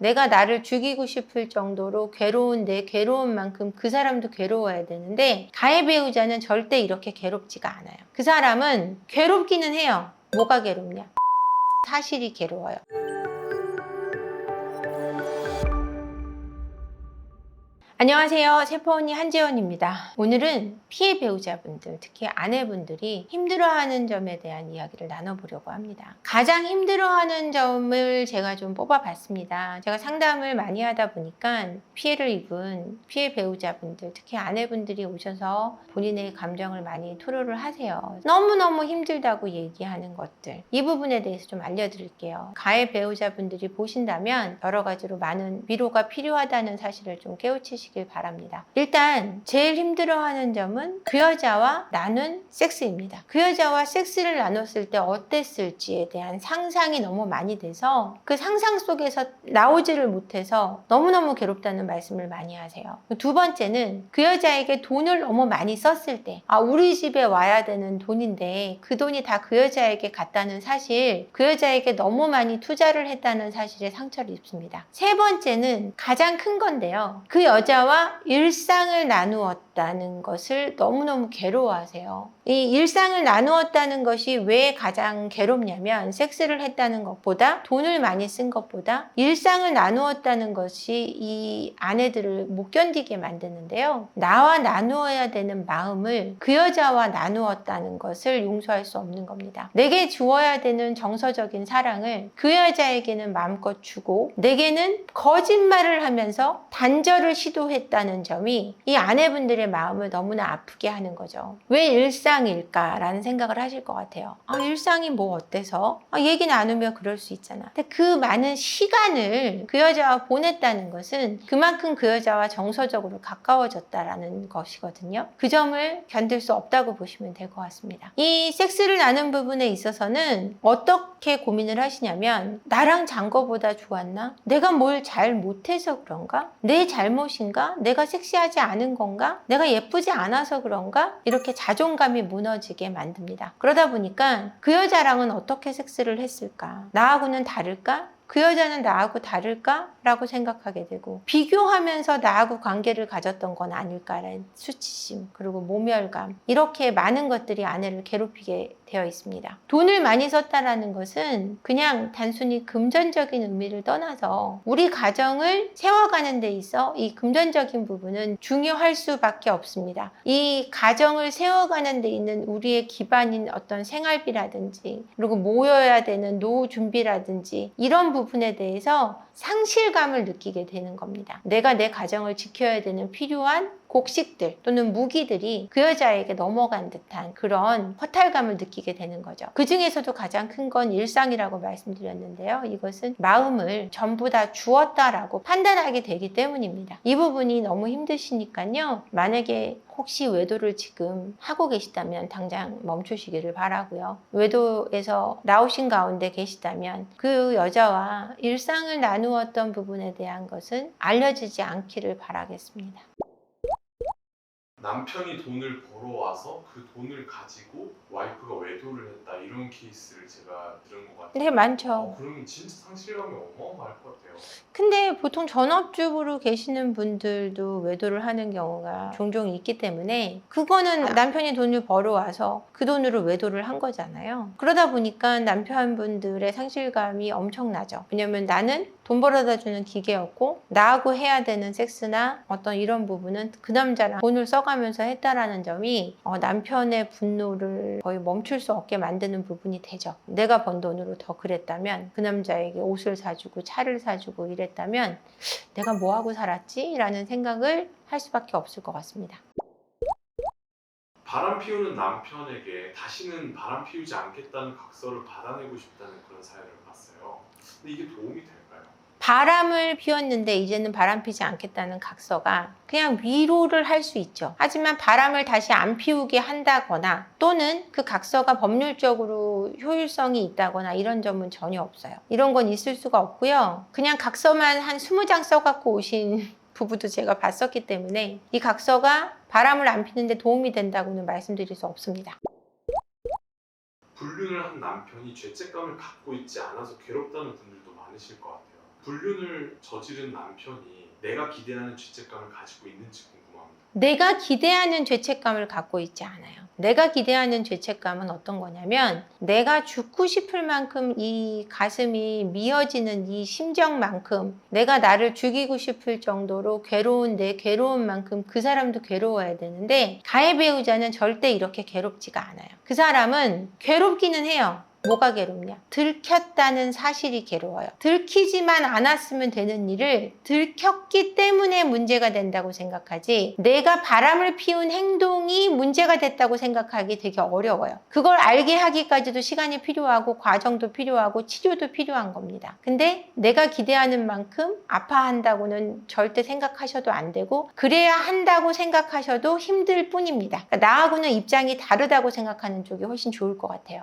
내가 나를 죽이고 싶을 정도로 괴로운 내 괴로움만큼 그 사람도 괴로워야 되는데 가해 배우자는 절대 이렇게 괴롭지가 않아요. 그 사람은 괴롭기는 해요. 뭐가 괴롭냐? 사실이 괴로워요. 안녕하세요. 세포언니 한지연입니다. 오늘은 피해 배우자분들, 특히 아내분들이 힘들어하는 점에 대한 이야기를 나눠보려고 합니다. 가장 힘들어하는 점을 제가 좀 뽑아봤습니다. 제가 상담을 많이 하다 보니까 피해를 입은 피해 배우자분들, 특히 아내분들이 오셔서 본인의 감정을 많이 토로를 하세요. 너무너무 힘들다고 얘기하는 것들, 이 부분에 대해서 좀 알려드릴게요. 가해 배우자분들이 보신다면 여러 가지로 많은 위로가 필요하다는 사실을 좀 깨우치시길 바랍니다. 일단 제일 힘들어하는 점은 그 여자와 나눈 섹스입니다. 그 여자와 섹스를 나눴을 때 어땠을지에 대한 상상이 너무 많이 돼서 그 상상 속에서 나오지를 못해서 너무너무 괴롭다는 말씀을 많이 하세요. 두 번째는 그 여자에게 돈을 너무 많이 썼을 때, 우리 집에 와야 되는 돈인데 그 돈이 다 그 여자에게 갔다는 사실, 그 여자에게 너무 많이 투자를 했다는 사실에 상처를 입습니다. 세 번째는 가장 큰 건데요. 그 여자와 일상을 나누었다는 것을 너무너무 괴로워하세요. 이 일상을 나누었다는 것이 왜 가장 괴롭냐면, 섹스를 했다는 것보다, 돈을 많이 쓴 것보다 일상을 나누었다는 것이 이 아내들을 못 견디게 만드는데요. 나와 나누어야 되는 마음을 그 여자와 나누었다는 것을 용서할 수 없는 겁니다. 내게 주어야 되는 정서적인 사랑을 그 여자에게는 마음껏 주고 내게는 거짓말을 하면서 단절을 시도했다는 점이 이 아내분들의 마음을 너무나 아프게 하는 거죠. 왜 일상일까라는 생각을 하실 것 같아요. 일상이 뭐 어때서? 얘기 나누며 그럴 수 있잖아. 근데 그 많은 시간을 그 여자와 보냈다는 것은 그만큼 그 여자와 정서적으로 가까워졌다라는 것이거든요. 그 점을 견딜 수 없다고 보시면 될 것 같습니다. 이 섹스를 나눈 부분에 있어서는 어떻게 고민을 하시냐면, 나랑 잔 거보다 좋았나? 내가 뭘 잘 못해서 그런가? 내 잘못인가? 내가 섹시하지 않은 건가? 내가 예쁘지 않아서 그런가? 이렇게 자존감이 무너지게 만듭니다. 그러다 보니까 그 여자랑은 어떻게 섹스를 했을까? 나하고는 다를까? 그 여자는 나하고 다를까? 라고 생각하게 되고, 비교하면서 나하고 관계를 가졌던 건 아닐까라는 수치심, 그리고 모멸감, 이렇게 많은 것들이 아내를 괴롭히게 되어 있습니다. 돈을 많이 썼다라는 것은 그냥 단순히 금전적인 의미를 떠나서 우리 가정을 세워가는 데 있어 이 금전적인 부분은 중요할 수밖에 없습니다. 이 가정을 세워가는 데 있는 우리의 기반인 어떤 생활비라든지, 그리고 모여야 되는 노후 준비라든지, 이런 부분에 대해서 상실감을 느끼게 되는 겁니다. 내가 내 가정을 지켜야 되는 필요한 곡식들 또는 무기들이 그 여자에게 넘어간 듯한 그런 허탈감을 느끼게 되는 거죠. 그 중에서도 가장 큰 건 일상이라고 말씀드렸는데요. 이것은 마음을 전부 다 주었다라고 판단하게 되기 때문입니다. 이 부분이 너무 힘드시니까요. 만약에 혹시 외도를 지금 하고 계시다면 당장 멈추시기를 바라고요. 외도에서 나오신 가운데 계시다면 그 여자와 일상을 나누었던 부분에 대한 것은 알려지지 않기를 바라겠습니다. 남편이 돈을 벌어와서 그 돈을 가지고 와이프가 외도를 했다, 이런 케이스를 제가 들은 것 같아요. 네, 많죠. 그러면 진짜 상실감이 어마어마할 것 같아요. 근데 보통 전업주부로 계시는 분들도 외도를 하는 경우가 종종 있기 때문에, 그거는 남편이 돈을 벌어와서 그 돈으로 외도를 한 거잖아요. 그러다 보니까 남편분들의 상실감이 엄청나죠. 왜냐면 나는 돈 벌어다 주는 기계였고, 나하고 해야 되는 섹스나 어떤 이런 부분은 그 남자랑 돈을 써가면서 했다라는 점이 남편의 분노를 거의 멈출 수 없게 만드는 부분이 되죠. 내가 번 돈으로 더 그랬다면, 그 남자에게 옷을 사주고 차를 사주고 이랬다면 내가 뭐하고 살았지? 라는 생각을 할 수밖에 없을 것 같습니다. 바람 피우는 남편에게 다시는 바람 피우지 않겠다는 각서를 받아내고 싶다는 그런 사연을 봤어요. 근데 이게 도움이 될까요? 바람을 피웠는데 이제는 바람 피지 않겠다는 각서가 그냥 위로를 할 수 있죠. 하지만 바람을 다시 안 피우게 한다거나, 또는 그 각서가 법률적으로 효율성이 있다거나 이런 점은 전혀 없어요. 이런 건 있을 수가 없고요. 그냥 각서만 한 20장 써갖고 오신 부부도 제가 봤었기 때문에 이 각서가 바람을 안 피는데 도움이 된다고는 말씀드릴 수 없습니다. 불륜을 한 남편이 죄책감을 갖고 있지 않아서 괴롭다는 분들도 많으실 것 같아요. 불륜을 저지른 남편이 내가 기대하는 죄책감을 가지고 있는지 궁금합니다. 내가 기대하는 죄책감을 갖고 있지 않아요. 내가 기대하는 죄책감은 어떤 거냐면 내가 죽고 싶을 만큼 이 가슴이 미어지는 이 심정만큼 내가 나를 죽이고 싶을 정도로 괴로운 내 괴로움만큼 그 사람도 괴로워야 되는데 가해 배우자는 절대 이렇게 괴롭지가 않아요. 그 사람은 괴롭기는 해요. 뭐가 괴롭냐? 들켰다는 사실이 괴로워요. 들키지만 않았으면 되는 일을 들켰기 때문에 문제가 된다고 생각하지 내가 바람을 피운 행동이 문제가 됐다고 생각하기 되게 어려워요. 그걸 알게 하기까지도 시간이 필요하고 과정도 필요하고 치료도 필요한 겁니다. 근데 내가 기대하는 만큼 아파한다고는 절대 생각하셔도 안 되고 그래야 한다고 생각하셔도 힘들 뿐입니다. 그러니까 나하고는 입장이 다르다고 생각하는 쪽이 훨씬 좋을 것 같아요.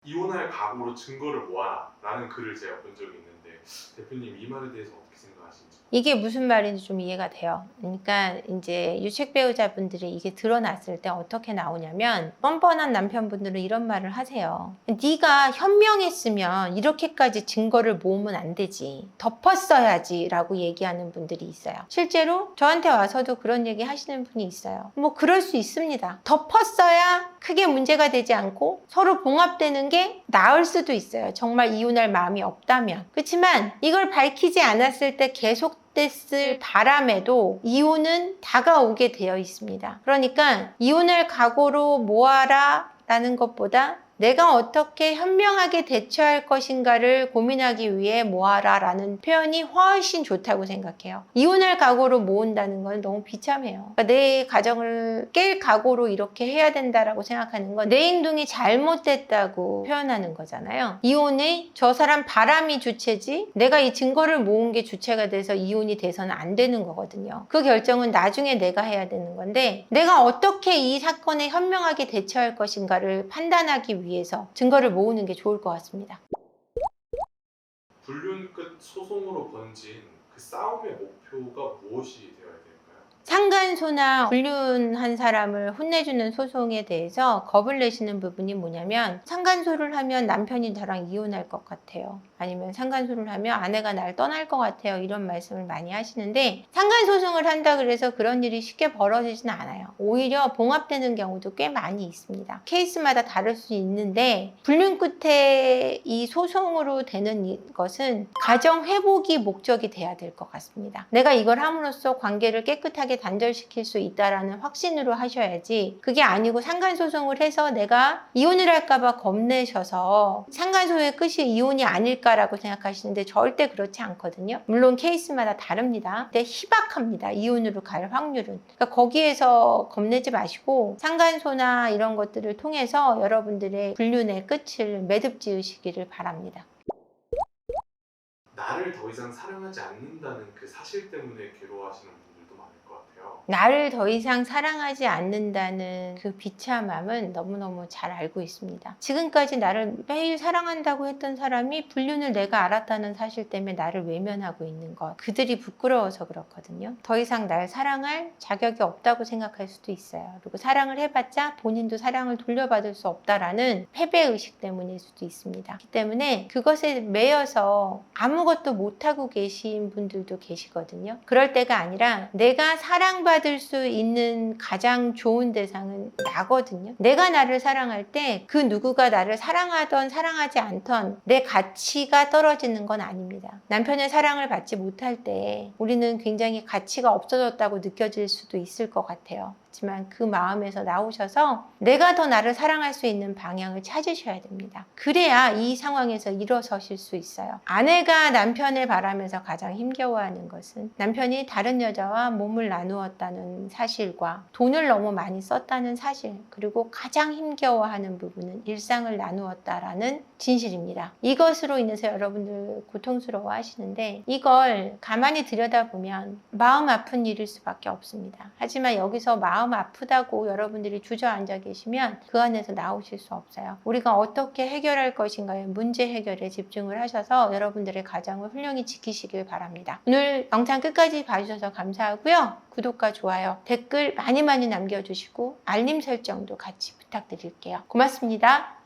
이혼할 각오로 증거를 모아라 라는 글을 제가 본 적이 있는데 대표님 이 말에 대해서 어떻게 생각하시는지. 이게 무슨 말인지 좀 이해가 돼요. 그러니까 이제 유책 배우자분들이 이게 드러났을 때 어떻게 나오냐면 뻔뻔한 남편분들은 이런 말을 하세요. 네가 현명했으면 이렇게까지 증거를 모으면 안 되지. 덮었어야지 라고 얘기하는 분들이 있어요. 실제로 저한테 와서도 그런 얘기 하시는 분이 있어요. 뭐 그럴 수 있습니다. 덮었어야 크게 문제가 되지 않고 서로 봉합되는 게 나을 수도 있어요. 정말 이혼할 마음이 없다면. 그렇지만 이걸 밝히지 않았을 때 계속됐을 바람에도 이혼은 다가오게 되어 있습니다. 그러니까 이혼할 각오로 모아라 라는 것보다 내가 어떻게 현명하게 대처할 것인가를 고민하기 위해 모아라 라는 표현이 훨씬 좋다고 생각해요. 이혼할 각오로 모은다는 건 너무 비참해요. 그러니까 내 가정을 깰 각오로 이렇게 해야 된다라고 생각하는 건 내 행동이 잘못됐다고 표현하는 거잖아요. 이혼에 저 사람 바람이 주체지 내가 이 증거를 모은 게 주체가 돼서 이혼이 돼서는 안 되는 거거든요. 그 결정은 나중에 내가 해야 되는 건데 내가 어떻게 이 사건에 현명하게 대처할 것인가를 판단하기 위해서 증거를 모으는 게 좋을 것 같습니다. 불륜 끝 소송으로 번진 그 싸움의 목표가 무엇이 되어야 될까요? 상간소나 불륜한 사람을 혼내주는 소송에 대해서 겁을 내시는 부분이 뭐냐면 상간소를 하면 남편이 저랑 이혼할 것 같아요. 아니면 상간소를 하면 아내가 날 떠날 것 같아요. 이런 말씀을 많이 하시는데 상간소송을 한다 그래서 그런 일이 쉽게 벌어지진 않아요. 오히려 봉합되는 경우도 꽤 많이 있습니다. 케이스마다 다를 수 있는데 불륜 끝에 이 소송으로 되는 것은 가정 회복이 목적이 돼야 될 것 같습니다. 내가 이걸 함으로써 관계를 깨끗하게 단절시킬 수 있다라는 확신으로 하셔야지 그게 아니고 상간소송을 해서 내가 이혼을 할까봐 겁내셔서 상간소의 끝이 이혼이 아닐까라고 생각하시는데 절대 그렇지 않거든요. 물론 케이스마다 다릅니다. 근데 희박합니다. 이혼으로 갈 확률은. 그러니까 거기에서 겁내지 마시고 상간소나 이런 것들을 통해서 여러분들의 불륜의 끝을 매듭 지으시기를 바랍니다. 나를 더 이상 사랑하지 않는다는 그 사실 때문에 괴로워하시는 분들도 많을 것 같아요. 나를 더 이상 사랑하지 않는다는 그 비참함은 너무너무 잘 알고 있습니다. 지금까지 나를 매일 사랑한다고 했던 사람이 불륜을 내가 알았다는 사실 때문에 나를 외면하고 있는 것. 그들이 부끄러워서 그렇거든요. 더 이상 날 사랑할 자격이 없다고 생각할 수도 있어요. 그리고 사랑을 해봤자 본인도 사랑을 돌려받을 수 없다라는 패배의식 때문일 수도 있습니다. 그렇기 때문에 그것에 매여서 아무것도 못하고 계신 분들도 계시거든요. 그럴 때가 아니라 내가 사랑받을 수 있는 가장 좋은 대상은 나거든요. 내가 나를 사랑할 때 그 누구가 나를 사랑하던 사랑하지 않던 내 가치가 떨어지는 건 아닙니다. 남편의 사랑을 받지 못할 때 우리는 굉장히 가치가 없어졌다고 느껴질 수도 있을 것 같아요. 하지만 그 마음에서 나오셔서 내가 더 나를 사랑할 수 있는 방향을 찾으셔야 됩니다. 그래야 이 상황에서 일어서실 수 있어요. 아내가 남편을 바라면서 가장 힘겨워하는 것은 남편이 다른 여자와 몸을 나누었다는 사실과 돈을 너무 많이 썼다는 사실, 그리고 가장 힘겨워하는 부분은 일상을 나누었다라는 진실입니다. 이것으로 인해서 여러분들 고통스러워 하시는데 이걸 가만히 들여다보면 마음 아픈 일일 수밖에 없습니다. 하지만 여기서 마음 아프다고 여러분들이 주저앉아 계시면 그 안에서 나오실 수 없어요. 우리가 어떻게 해결할 것인가의 문제 해결에 집중을 하셔서 여러분들의 가정을 훌륭히 지키시길 바랍니다. 오늘 영상 끝까지 봐주셔서 감사하고요. 구독과 좋아요, 댓글 많이 남겨주시고 알림 설정도 같이 부탁드릴게요. 고맙습니다.